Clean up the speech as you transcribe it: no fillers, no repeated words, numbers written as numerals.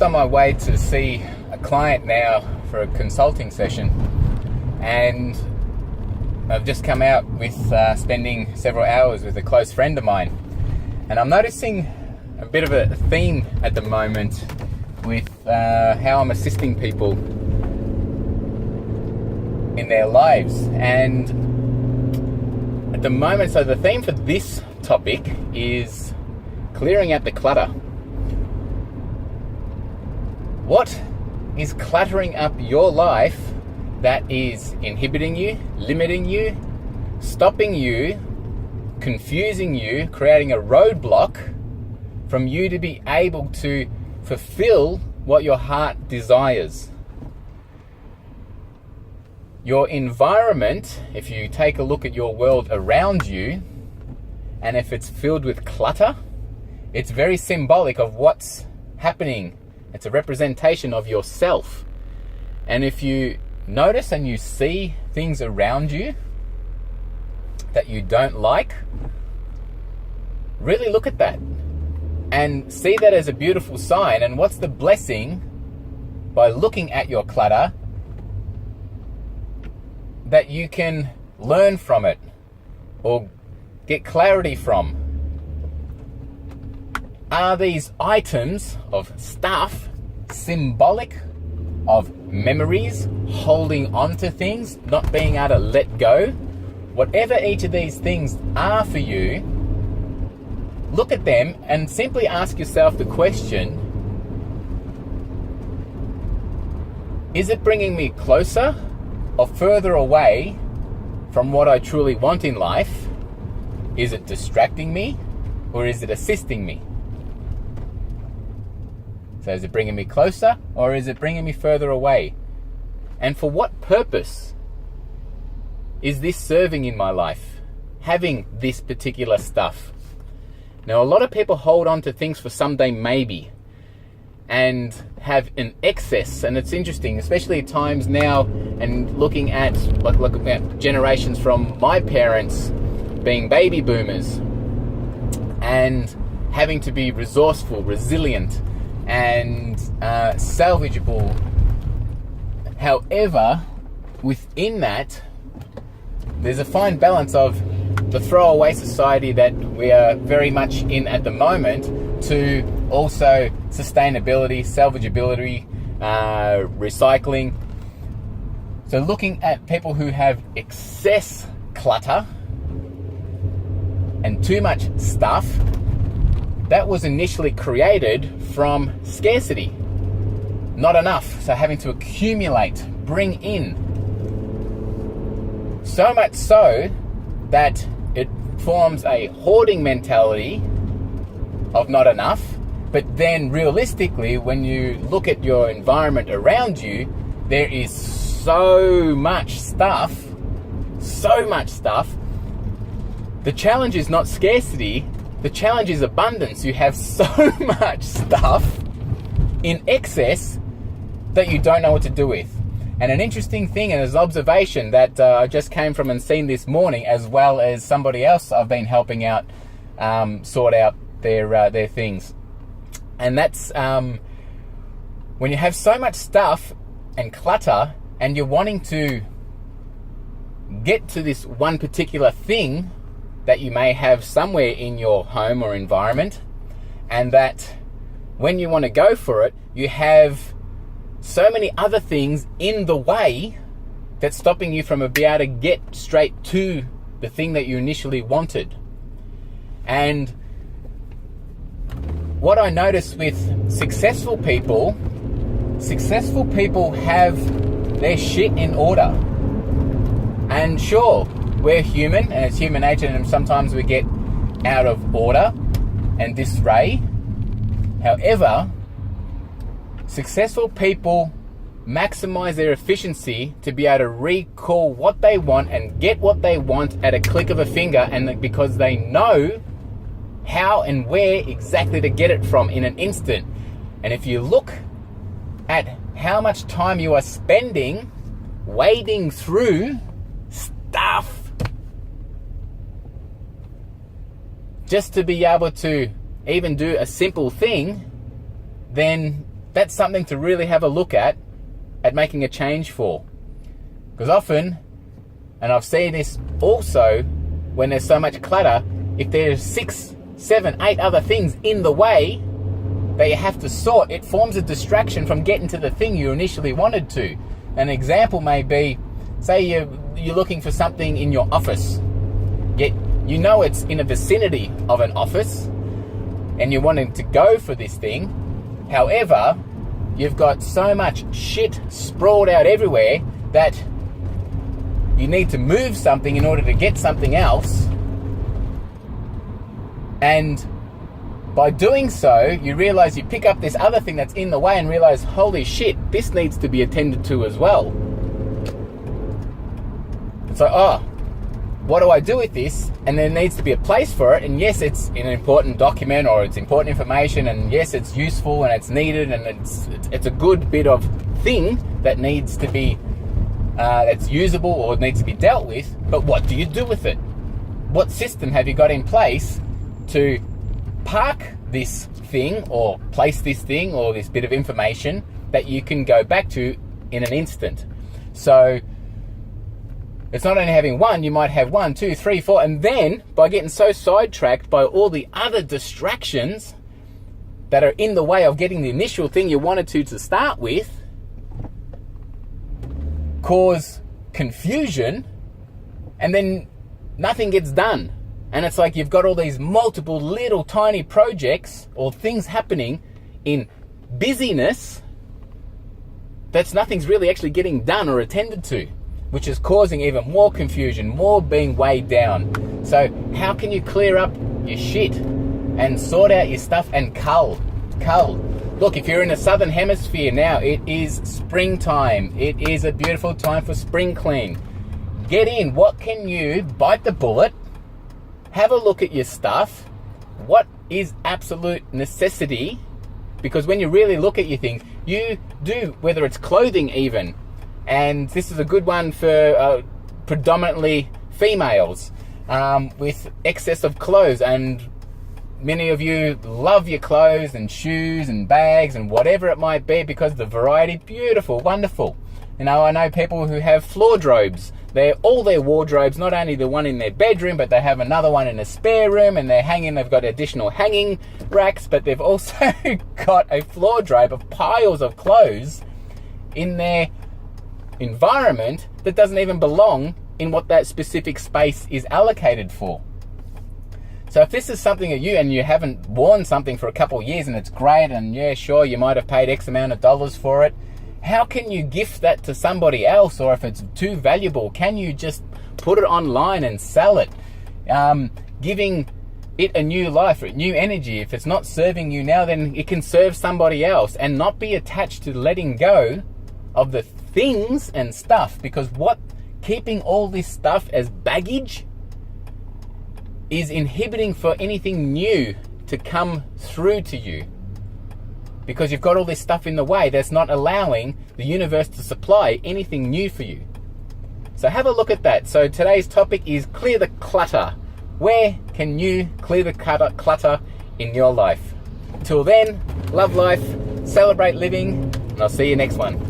just on my way to see a client now for a consulting session, and I've just come out with spending several hours with a close friend of mine, and I'm noticing a bit of a theme at the moment with how I'm assisting people in their lives. And at the moment, so the theme for this topic is clearing out the clutter. What is cluttering up your life that is inhibiting you, limiting you, stopping you, confusing you, creating a roadblock from you to be able to fulfill what your heart desires? Your environment, if you take a look at your world around you, and if it's filled with clutter, it's very symbolic of what's happening. It's a representation of yourself. And if you notice and you see things around you that you don't like, really look at that and see that as a beautiful sign. And what's the blessing by looking at your clutter? That you can learn from it or get clarity from. Are these items of stuff symbolic of memories, holding on to things, not being able to let go? Whatever each of these things are for you, look at them and simply ask yourself the question, is it bringing me closer or further away from what I truly want in life? Is it distracting me or is it assisting me? So is it bringing me closer or is it bringing me further away? And for what purpose is this serving in my life? Having this particular stuff. Now, a lot of people hold on to things for someday maybe and have an excess. And it's interesting, especially at times now, and looking at generations from my parents being baby boomers and having to be resourceful, resilient, and salvageable. However, within that, there's a fine balance of the throwaway society that we are very much in at the moment to also sustainability, salvageability, recycling. So looking at people who have excess clutter and too much stuff, that was initially created from scarcity. Not enough, so having to accumulate, bring in. So much so that it forms a hoarding mentality of not enough. But then realistically, when you look at your environment around you, there is so much stuff. The challenge is not scarcity, the challenge is abundance. You have so much stuff in excess that you don't know what to do with. And an interesting thing, and an observation that I just came from and seen this morning, as well as somebody else I've been helping out sort out their things. And that's when you have so much stuff and clutter and you're wanting to get to this one particular thing that you may have somewhere in your home or environment, and that when you want to go for it, you have so many other things in the way that's stopping you from being able to get straight to the thing that you initially wanted. And what I notice with successful people have their shit in order. And sure, we're human and it's human nature, and sometimes we get out of order and disarray. However, successful people maximize their efficiency to be able to recall what they want and get what they want at a click of a finger, and because they know how and where exactly to get it from in an instant. And if you look at how much time you are spending wading through stuff just to be able to even do a simple thing, then that's something to really have a look at making a change for. Because often, and I've seen this also when there's so much clutter, if there's 6, 7, 8 other things in the way that you have to sort, it forms a distraction from getting to the thing you initially wanted to. An example may be, say you're looking for something in your office, yet you know it's in a vicinity of an office and you're wanting to go for this thing. However, you've got so much shit sprawled out everywhere that you need to move something in order to get something else. And by doing so, you realize you pick up this other thing that's in the way and realize, holy shit, this needs to be attended to as well. It's like, what do I do with this? And there needs to be a place for it. And yes, it's an important document or it's important information. And yes, it's useful and it's needed and it's a good bit of thing that needs to be, that's usable or needs to be dealt with. But what do you do with it? What system have you got in place to park this thing or place this thing or this bit of information that you can go back to in an instant? So it's not only having one, you might have 1, 2, 3, 4, and then by getting so sidetracked by all the other distractions that are in the way of getting the initial thing you wanted to start with, cause confusion, and then nothing gets done. And it's like you've got all these multiple little tiny projects or things happening in busyness that's nothing's really actually getting done or attended to, which is causing even more confusion, more being weighed down. So how can you clear up your shit and sort out your stuff and cull? Look, if you're in the southern hemisphere now, it is springtime. It is a beautiful time for spring clean. Get in. What can you bite the bullet? Have a look at your stuff. What is absolute necessity? Because when you really look at your things, you do, whether it's clothing even, and this is a good one for predominantly females with excess of clothes. And many of you love your clothes and shoes and bags and whatever it might be because the variety, beautiful, wonderful. You know, I know people who have wardrobes. They're all their wardrobes, not only the one in their bedroom, but they have another one in a spare room, and they've got additional hanging racks, but they've also got a wardrobe of piles of clothes in their environment that doesn't even belong in what that specific space is allocated for. So if this is something that you haven't worn something for a couple of years and it's great, and yeah, sure, you might have paid X amount of dollars for it, how can you gift that to somebody else? Or if it's too valuable, can you just put it online and sell it? Giving it a new life, a new energy. If it's not serving you now, then it can serve somebody else, and not be attached to letting go of the things and stuff. Because keeping all this stuff as baggage is inhibiting for anything new to come through to you. Because you've got all this stuff in the way that's not allowing the universe to supply anything new for you. So have a look at that. So today's topic is clear the clutter. Where can you clear the clutter in your life? Till then, love life, celebrate living, and I'll see you next one.